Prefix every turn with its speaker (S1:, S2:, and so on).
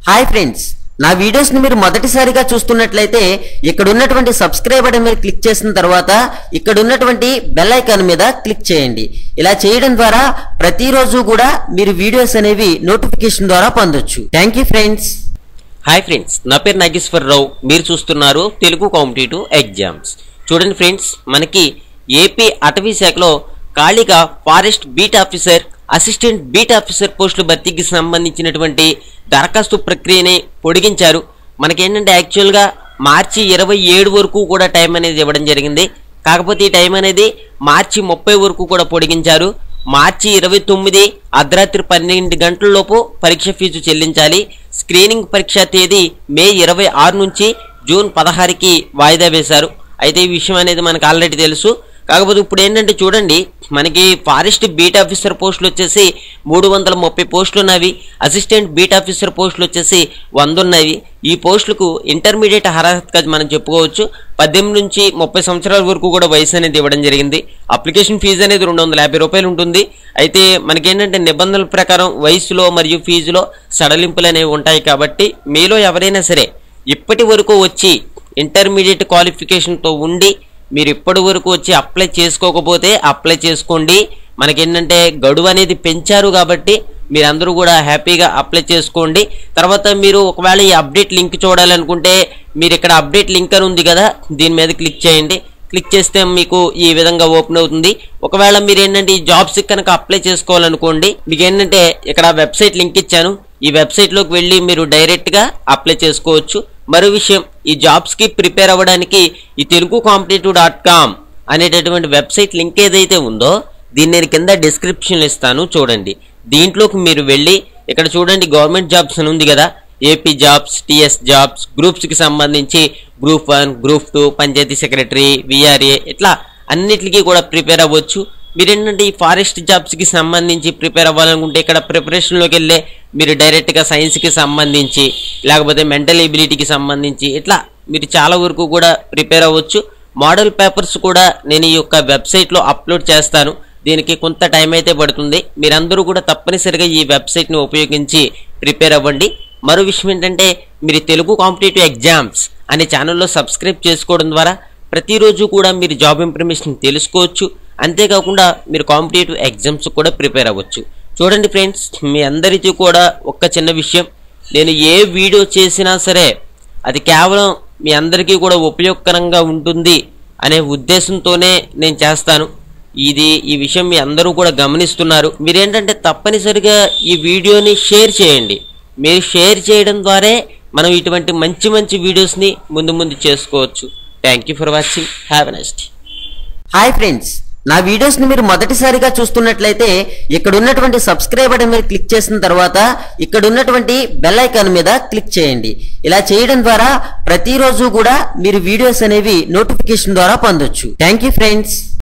S1: Hi friends, నా videos ని మీరు మొదటిసారిగా చూస్తున్నట్లయితే ఇక్కడ ఉన్నటువంటి సబ్స్క్రైబ్ బటన్ మీద క్లిక్ చేసిన తర్వాత ఇక్కడ ఉన్నటువంటి బెల్ ఐకాన్ మీద క్లిక్ చేయండి. ఇలా చేయడం ద్వారా ప్రతిరోజు కూడా మీరు వీడియోస్ అనేవి నోటిఫికేషన్ ద్వారా పొందొచ్చు. Thank you friends.
S2: హాయ్ ఫ్రెండ్స్, నా పేరు నాగేశ్వరరావు. మీరు చూస్తున్నారు తెలుగు కాంపిటేటివ్ ఎగ్జామ్స్. చూడండి ఫ్రెండ్స్, మనకి ఏపీ అటవీ శాఖలో ఖాళీగా forest beat officer, assistant beat officer పోస్టుల భర్తీకి సంబంధించినటువంటి దరఖాస్తు ప్రక్రియని పొడిగించారు. మనకేంటంటే యాక్చువల్గా మార్చి 27 వరకు కూడా టైం అనేది ఇవ్వడం జరిగింది. కాకపోతే ఈ టైం అనేది మార్చి 30 వరకు కూడా పొడిగించారు. మార్చి 29 అర్ధరాత్రి 12 గంటలలోపు పరీక్ష ఫీజు చెల్లించాలి. స్క్రీనింగ్ పరీక్ష తేదీ మే 26 నుంచి జూన్ 16కి వాయిదా వేశారు. అయితే ఈ విషయం అనేది మనకు ఆల్రెడీ తెలుసు. కాకపోతే ఇప్పుడు ఏంటంటే చూడండి, మనకి ఫారెస్ట్ బీట్ ఆఫీసర్ పోస్టులు వచ్చేసి 330 పోస్టులు ఉన్నవి. అసిస్టెంట్ బీట్ ఆఫీసర్ పోస్టులు వచ్చేసి 100 ఉన్నవి. ఈ పోస్టులకు ఇంటర్మీడియట్ అర్హతగా మనం చెప్పుకోవచ్చు. 18 నుంచి 30 సంవత్సరాల వరకు కూడా వయసు అనేది ఇవ్వడం జరిగింది. అప్లికేషన్ ఫీజు అనేది 250 రూపాయలు ఉంటుంది. అయితే మనకేంటంటే నిబంధనల ప్రకారం వయసులో మరియు ఫీజులో సడలింపులు అనేవి ఉంటాయి. కాబట్టి మీలో ఎవరైనా సరే ఇప్పటి వరకు వచ్చి ఇంటర్మీడియట్ క్వాలిఫికేషన్తో ఉండి మీరు ఇప్పటి వరకు వచ్చి అప్లై చేసుకోకపోతే అప్లై చేసుకోండి. మనకేంటంటే గడువు అనేది పెంచారు కాబట్టి మీరందరూ కూడా హ్యాపీగా అప్లై చేసుకోండి. తర్వాత మీరు ఒకవేళ ఈ అప్డేట్ లింక్ చూడాలనుకుంటే మీరు ఇక్కడ అప్డేట్ లింక్ అని ఉంది కదా, దీని మీద క్లిక్ చేయండి. క్లిక్ చేస్తే మీకు ఈ విధంగా ఓపెన్ అవుతుంది. ఒకవేళ మీరు ఏంటంటే ఈ జాబ్స్ కనుక అప్లై చేసుకోవాలనుకోండి, మీకు ఏంటంటే ఇక్కడ వెబ్సైట్ లింక్ ఇచ్చాను. ఈ వెబ్సైట్లోకి వెళ్ళి మీరు డైరెక్ట్గా అప్లై చేసుకోవచ్చు. మరో విషయం, ఈ జాబ్స్కి ప్రిపేర్ అవ్వడానికి ఈ telugucompetitive.com అనేటటువంటి వెబ్సైట్ లింక్ ఏదైతే ఉందో దీన్ని నేను కింద డిస్క్రిప్షన్లో ఇస్తాను, చూడండి. దీంట్లోకి మీరు వెళ్ళి ఇక్కడ చూడండి గవర్నమెంట్ జాబ్స్ అని ఉంది కదా, ఏపీ జాబ్స్, టీఎస్ జాబ్స్, గ్రూప్స్కి సంబంధించి group 1, group 2, panchayat secretary, VRA, ఇట్లా అన్నిటికీ కూడా ప్రిపేర్ అవ్వచ్చు. మీరు ఏంటంటే ఈ ఫారెస్ట్ జాబ్స్కి సంబంధించి ప్రిపేర్ అవ్వాలనుకుంటే ఇక్కడ ప్రిపరేషన్లోకి వెళ్ళే మీరు డైరెక్ట్గా సైన్స్కి సంబంధించి లేకపోతే మెంటల్ ఎబిలిటీకి సంబంధించి ఇట్లా మీరు చాలా వరకు కూడా ప్రిపేర్ అవ్వచ్చు. మోడల్ పేపర్స్ కూడా నేను ఈ యొక్క వెబ్సైట్లో అప్లోడ్ చేస్తాను. దీనికి కొంత టైం అయితే పడుతుంది. మీరందరూ కూడా తప్పనిసరిగా ఈ వెబ్సైట్ని ఉపయోగించి ప్రిపేర్ అవ్వండి. మరో విషయం ఏంటంటే మీరు తెలుగు కాంపిటేటివ్ ఎగ్జామ్స్ అనే ఛానల్లో సబ్స్క్రైబ్ చేసుకోవడం ద్వారా ప్రతిరోజు కూడా మీరు జాబ్ ఇన్ఫర్మేషన్ తెలుసుకోవచ్చు. అంతేకాకుండా మీరు కాంపిటేటివ్ ఎగ్జామ్స్ కూడా ప్రిపేర్ అవ్వచ్చు. చూడండి ఫ్రెండ్స్, మీ అందరికీ కూడా ఒక్క చిన్న విషయం, నేను ఏ వీడియో చేసినా సరే అది కేవలం మీ అందరికీ కూడా ఉపయోగకరంగా ఉంటుంది అనే ఉద్దేశంతోనే నేను చేస్తాను. ఈ విషయం మీ అందరూ కూడా గమనిస్తున్నారు. మీరేంటంటే తప్పనిసరిగా ఈ వీడియోని షేర్ చేయండి. మీరు షేర్ చేయడం ద్వారా మనం ఇటువంటి మంచి మంచి వీడియోస్ని ముందు చేసుకోవచ్చు. Thank you for watching. Have a nice day.
S1: Hi friends, నా వీడియోస్ ని మీరు మొదటిసారిగా చూస్తున్నట్లయితే ఇక్కడ ఉన్నటువంటి సబ్స్క్రైబ్ బటన్ మీద క్లిక్ చేసిన తర్వాత ఇక్కడ ఉన్నటువంటి బెల్ ఐకాన్ మీద క్లిక్ చేయండి. ఇలా చేయడం ద్వారా ప్రతిరోజు కూడా మీరు వీడియోస్ అనేవి నోటిఫికేషన్ ద్వారా పొందొచ్చు. Thank you friends.